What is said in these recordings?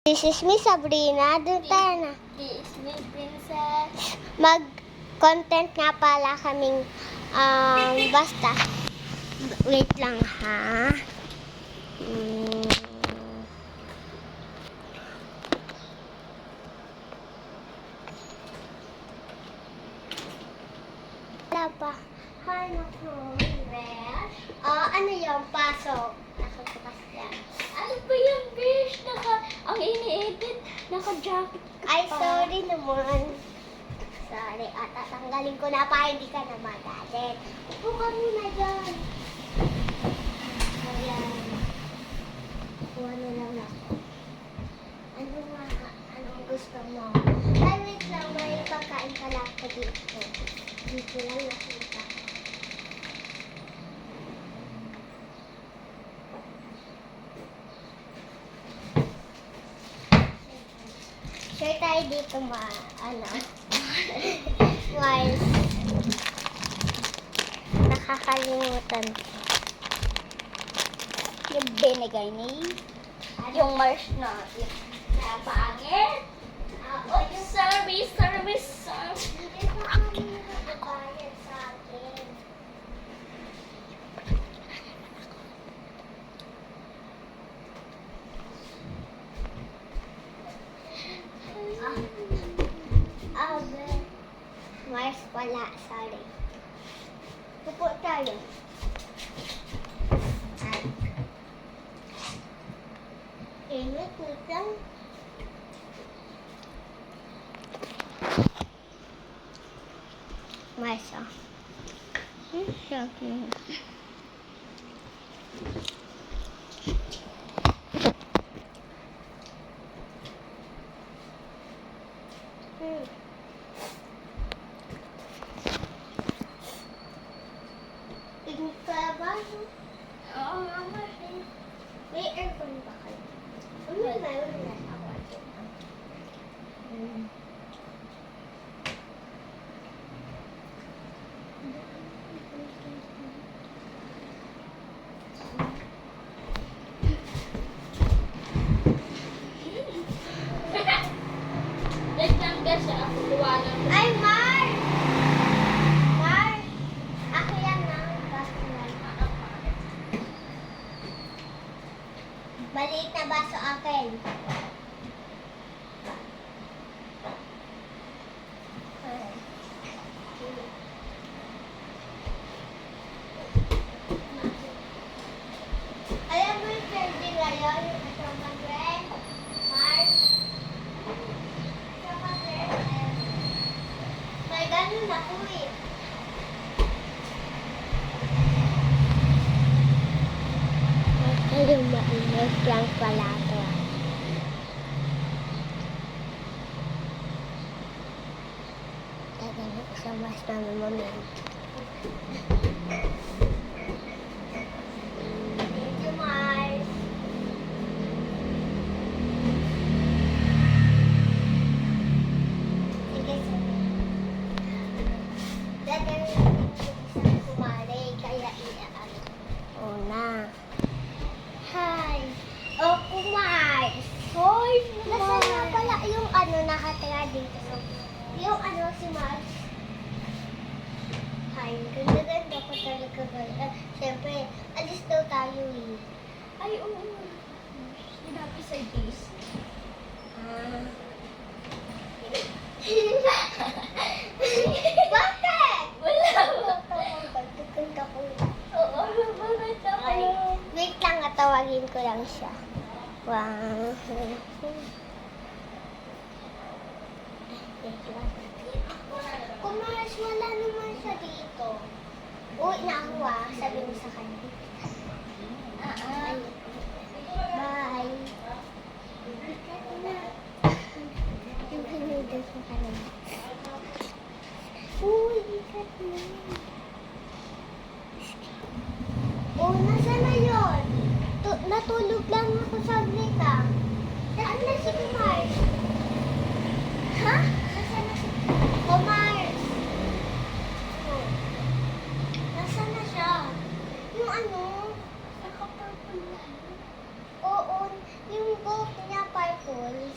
This is Miss Sabrina. Doon tayo na. This is Miss Princess. Mag-content nga pala kaming basta. Wait lang ha. Wala pa. Hanap mo. Ano yung pasok? Nakabukas yan. Ano ba yan, bish? Ang ini-edit, naka-jacket ka Ay, pa. sorry naman. Sorry. At tatanggalin ko na pa. Hindi ka na magalit. Upo ka muna dyan. Ayan. Kuha na lang ako. Ano nga? Anong gusto mo? Ay, wait lang. May pagkain ka lang pa dito. Dito lang nakita. Share tayo dito Mars. Nakakalimutan. Yung vinegar ni. Yung Mars na. Yung pangit. Oh, sorry. Hindi pa kami nakabayad sa akin. Mars wala, sorry. Pupo tayo. Init lang. Mars, Shopping. Init ka ba? Oo, mama. May aircon ba kayo? Meron na ako. Wait lang guys, ako kuha lang. Ay, Mar! Mar! Ako yan na. Maliit na baso akin. Alam mo yung candy ngayon? Yung kasama bread? Mar? Kasama bread? May ganun ako eh. Ayun, mainit lang pala ito. Tagal na isang mas namin mamili. Thank you, Mars. Sige, sige. Dati isang kumare, kaya iaano. Una. Hi! Oh, Mars! Hoy, Nasaan na pala yung nakatira dito? Yung si Mars? Hi, ganda-ganda ko talaga ba? Siyempre, alis daw tayo eh. Ay, oo. Sinabi sa this. Bakit? Wala. Ganda ko. Oo, bakit Ay, ako? wait lang, tawagin ko lang siya. Wow. Kung Mars, wala naman siya dito. Uy, nakuha. Sabi mo sa kanya. Bye. Bye. Yung pinudol sa kanya. Uy, ikat na. Oh, nasa na yun? Natulog lang ako saglit ah. Saan na si Mars? Ha? Nasaan na si Mars? Oh. Nasaan na siya? Yung Naka-purple lang. Oo, yung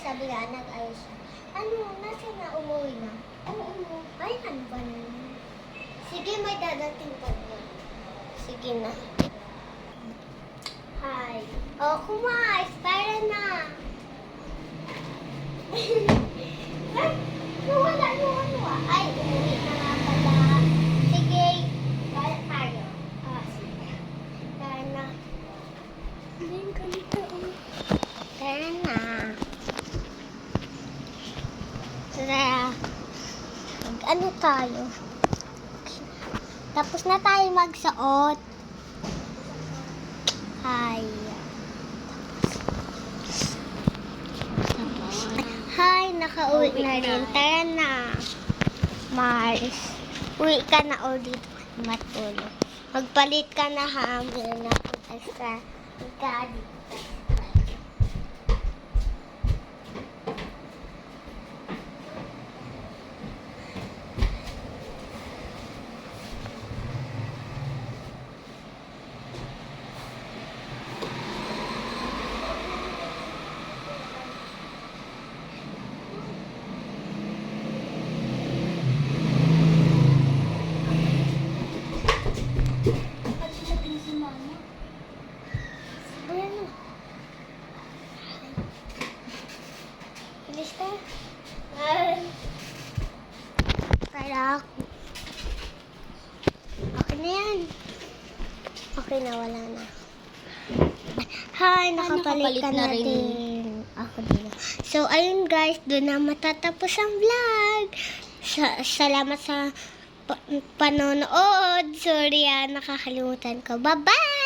sabi nga, nag-ayos siya. Ano, nasa na, umuwi na? Oo. Ay, ano ba na yun? Sige, may dadating pa doon. Sige na. Hi. Oh, kumain. Tara na. Ay, nawala yung ano ah. Ay, umuwi na nga pala. Sige, tara tayo. Ah, sige. Tara na. Hindi yung ganito. Tara na. Tara. Ano tayo? Tapos na tayo magsuot. Hi. Hi, nakauwi Uwi na na. rin. Tara na. Mars. Uwi ka na ulit. Matulog. Magpalit ka na ha. Meron na akong extra. Magkali. Pagdating si mama. Ayan na. Bilis ka. Tara. Okay na yan. Okay na, wala na. Hi, nakapalit ka nakapalit na na rin. din. Ako din. So, ayun guys, doon na matatapos ang vlog. Salamat sa panonood. Sorry, nakakalimutan ko. Bye-bye!